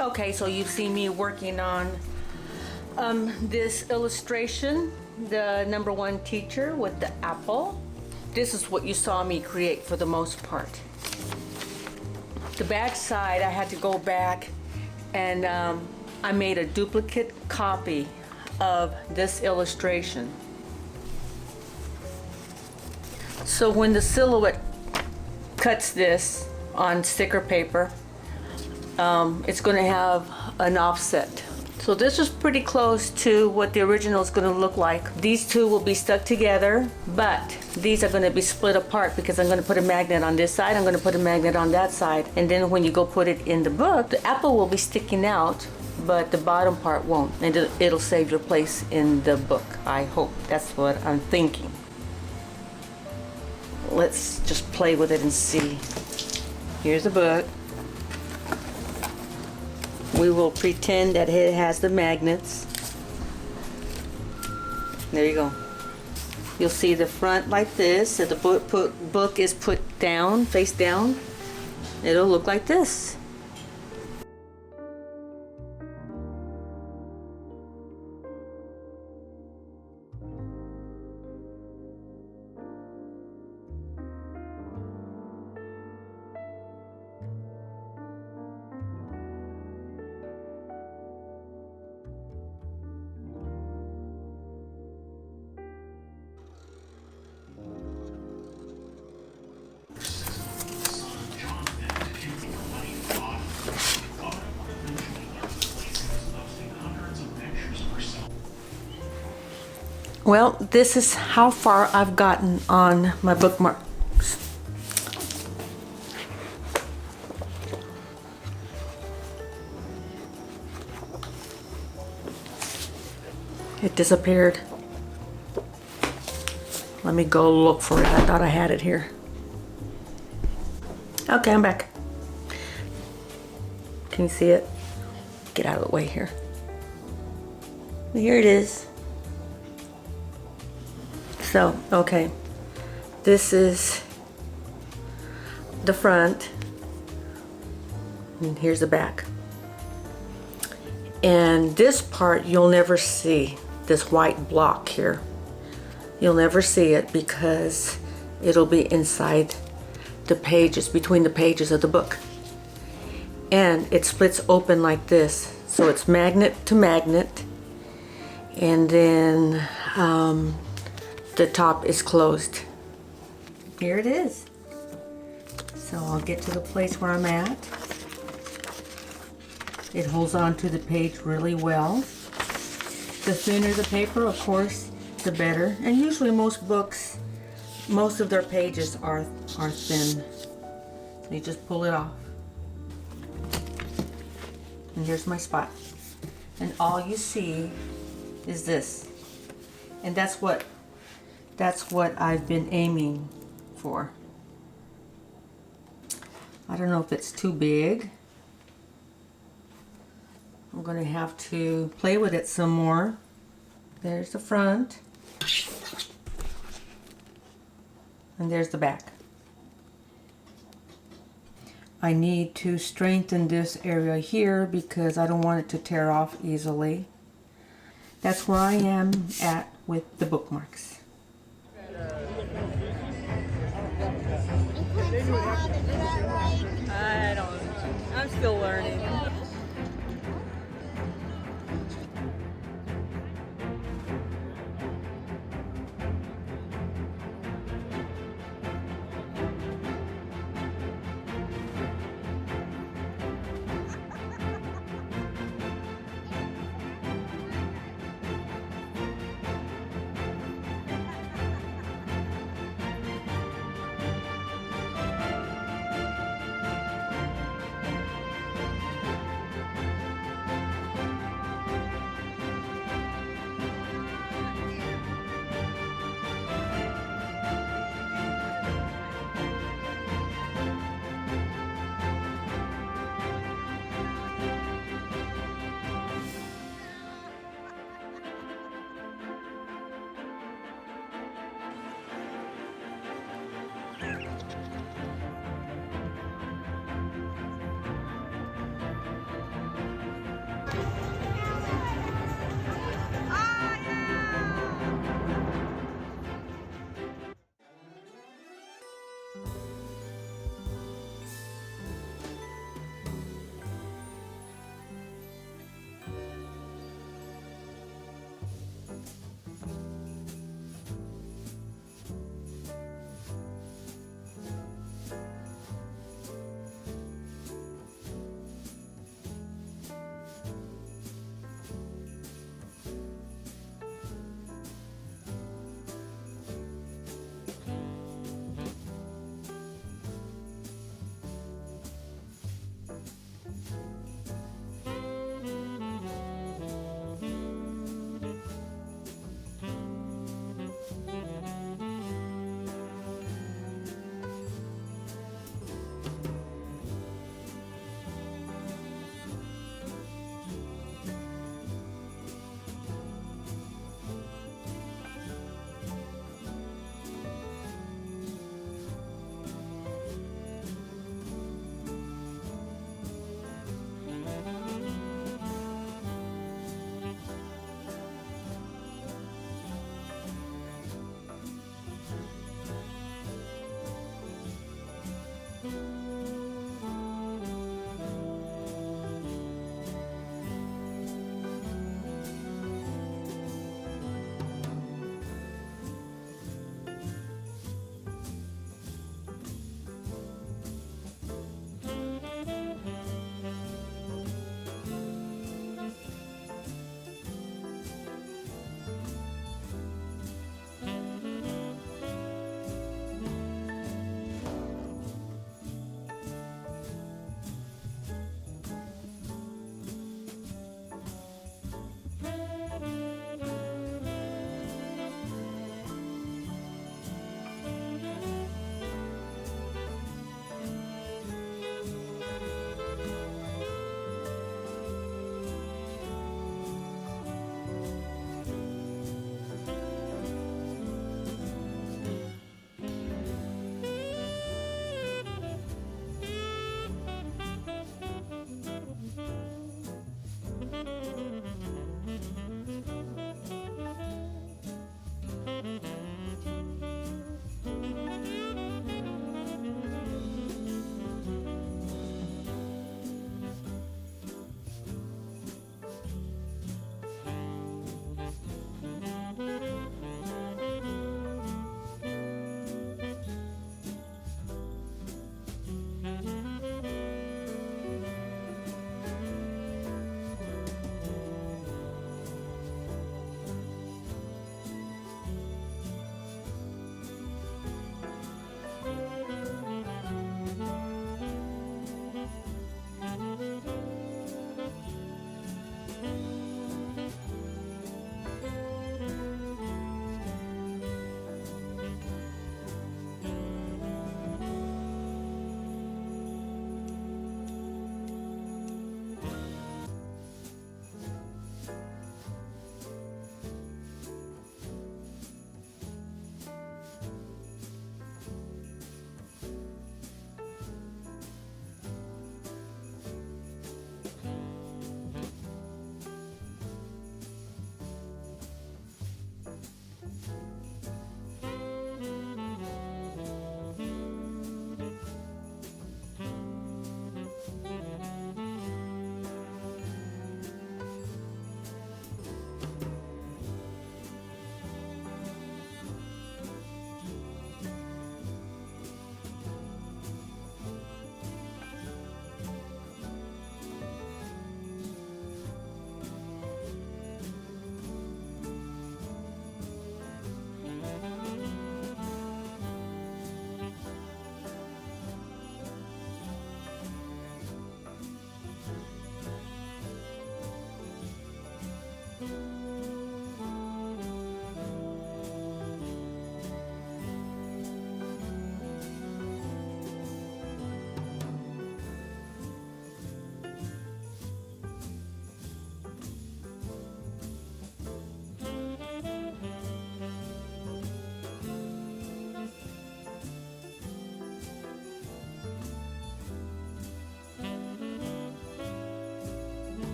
Okay, so you've seen me working on this illustration, the number one teacher with the apple. This is what you saw me create for the most part. The back side, I had to go back and I made a duplicate copy of this illustration. So when the silhouette cuts this on sticker paper, it's going to have an offset. So this is pretty close to what the original is going to look like. These two will be stuck together, but these are going to be split apart because I'm going to put a magnet on this side, I'm going to put a magnet on that side, and then when you go put it in the book, the apple will be sticking out, but the bottom part won't, and it'll save your place in the book. I hope. That's what I'm thinking. Let's just play with it and see. Here's the book. We will pretend that it has the magnets. There you go. You'll see the front like this. So the book is put down, face down. It'll look like this. Well, this is how far I've gotten on my bookmarks. It disappeared. Let me go look for it. I thought I had it here. Okay, I'm back. Can you see it? Get out of the way here. Here it is. So, okay, this is the front, and here's the back. And this part you'll never see, this white block here. You'll never see it because it'll be inside the pages, between the pages of the book. And it splits open like this, so it's magnet to magnet, and then the top is closed. Here it is. So I'll get to the place where I'm at. It holds on to the page really well. The thinner the paper, of course, the better. And usually most books, most of their pages are thin. You just pull it off. And here's my spot. And all you see is this. And that's what I've been aiming for. I don't know if it's too big. I'm going to have to play with it some more. There's the front. And there's the back. I need to strengthen this area here because I don't want it to tear off easily. That's where I am at with the bookmarks. I'm still learning.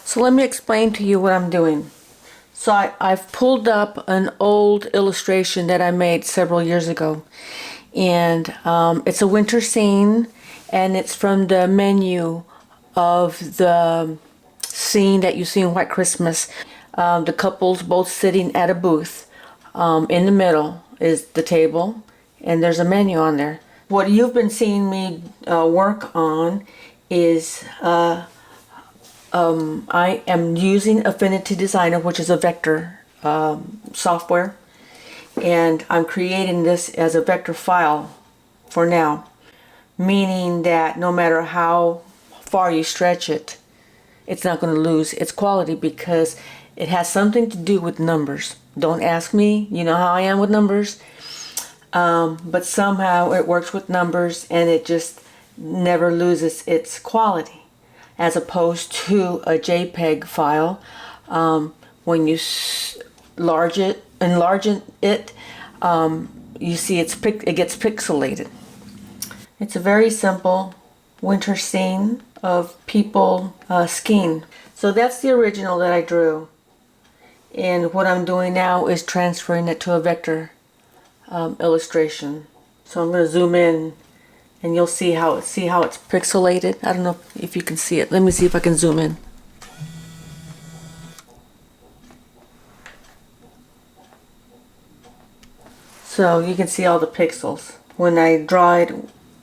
So let me explain to you what I'm doing. So I've pulled up an old illustration that I made several years ago. And it's a winter scene, and it's from the menu of the scene that you see in White Christmas. The couple's both sitting at a booth. In the middle is the table, and there's a menu on there. What you've been seeing me work on is I am using Affinity Designer, which is a vector software, and I'm creating this as a vector file for now, meaning that no matter how far you stretch it, it's not going to lose its quality because it has something to do with numbers. Don't ask me, you know how I am with numbers, but somehow it works with numbers and it just never loses its quality, as opposed to a JPEG file. When you enlarge it, you see it gets pixelated. It's a very simple winter scene of people skiing. So that's the original that I drew. And what I'm doing now is transferring it to a vector illustration. So I'm going to zoom in and you'll see how it's pixelated. I don't know if you can see it. Let me see if I can zoom in. So you can see all the pixels. When I draw it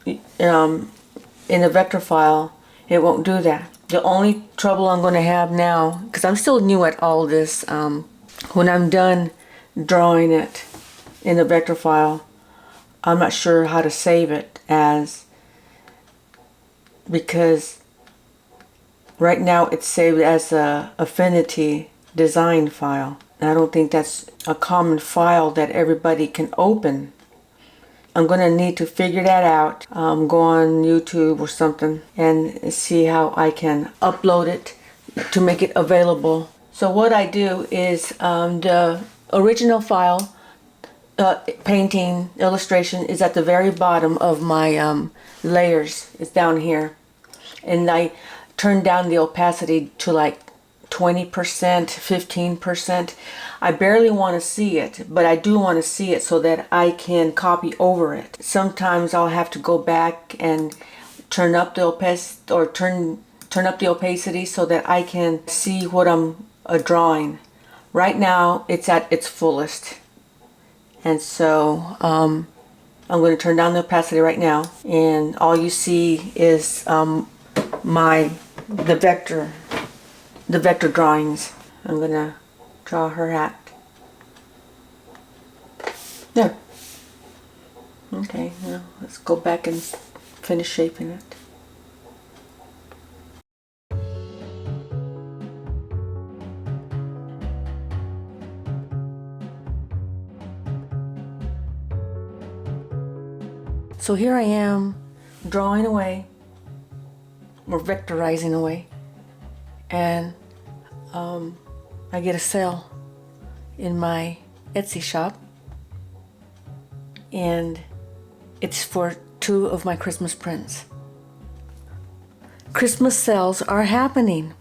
in a vector file, it won't do that. The only trouble I'm going to have now, because I'm still new at all this, when I'm done drawing it in a vector file, I'm not sure how to save it because right now it's saved as a Affinity design file. And I don't think that's a common file that everybody can open. I'm going to need to figure that out, go on YouTube or something and see how I can upload it to make it available. So what I do is the original file, painting, illustration is at the very bottom of my layers. It's down here. And I turn down the opacity to like 20%, 15%. I barely want to see it, but I do want to see it so that I can copy over it. Sometimes I'll have to go back and turn up the opacity or turn up the opacity so that I can see what I'm drawing. Right now it's at its fullest. And so I'm going to turn down the opacity right now, and all you see is the vector drawings. I'm going to draw her hat. There. Okay, now let's go back and finish shaping it. So here I am drawing away, or vectorizing away, and I get a sale in my Etsy shop, and it's for 2 of my Christmas prints. Christmas sales are happening,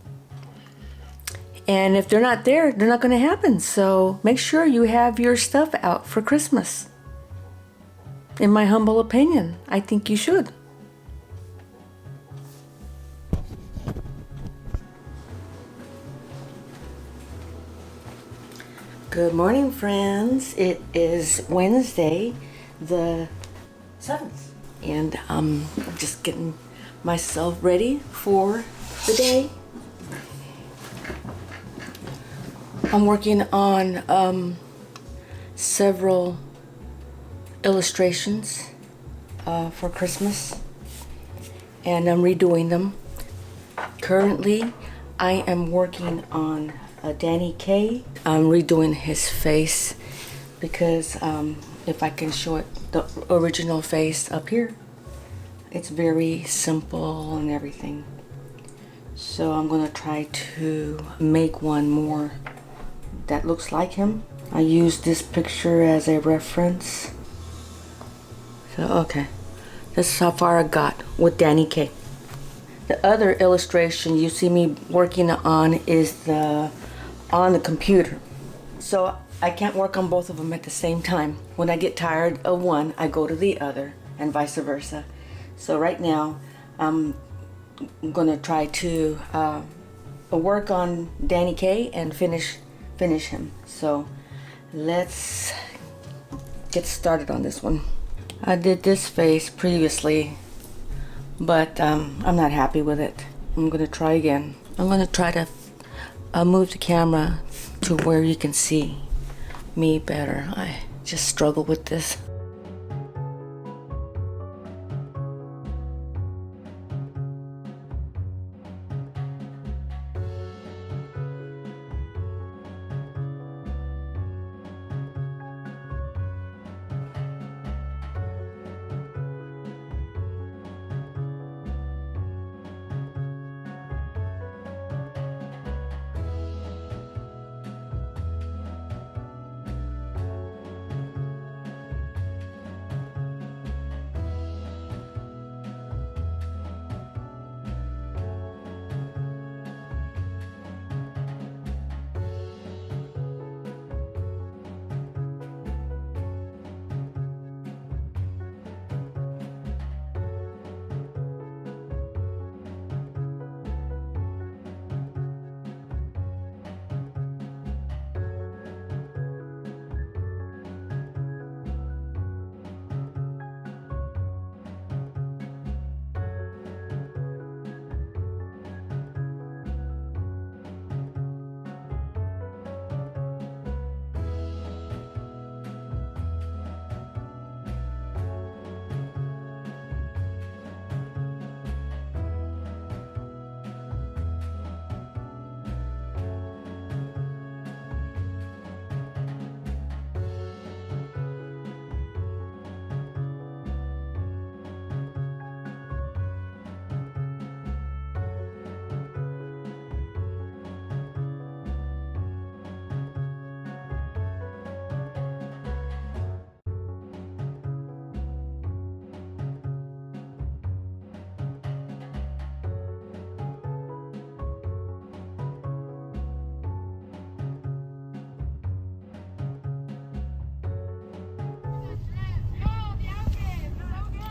and if they're not there, they're not going to happen. So make sure you have your stuff out for Christmas. In my humble opinion, I think you should. Good morning, friends. It is Wednesday, the 7th, and I'm just getting myself ready for the day. I'm working on several illustrations for Christmas, and I'm redoing them. Currently, I am working on Danny Kaye. I'm redoing his face because if I can show it, the original face up here, it's very simple and everything. So I'm gonna try to make one more that looks like him. I used this picture as a reference. So okay, this is how far I got with Danny Kaye. The other illustration you see me working on is on the computer. So I can't work on both of them at the same time. When I get tired of one, I go to the other and vice versa. So right now, I'm gonna try to work on Danny Kaye and finish him. So let's get started on this one. I did this face previously, but I'm not happy with it. I'm gonna try again. I'm gonna try to move the camera to where you can see me better. I just struggle with this.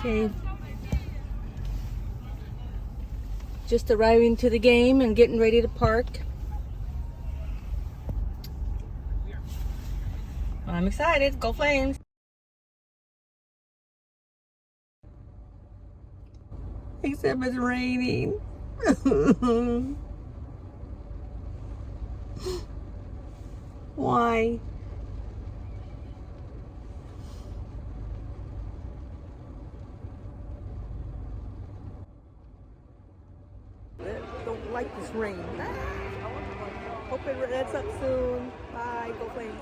Okay, just arriving to the game and getting ready to park. I'm excited. Go Flames! Except it's raining. Why? Don't like this rain. Hope it lets up soon. Bye, Go Flames.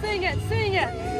Sing it, sing it.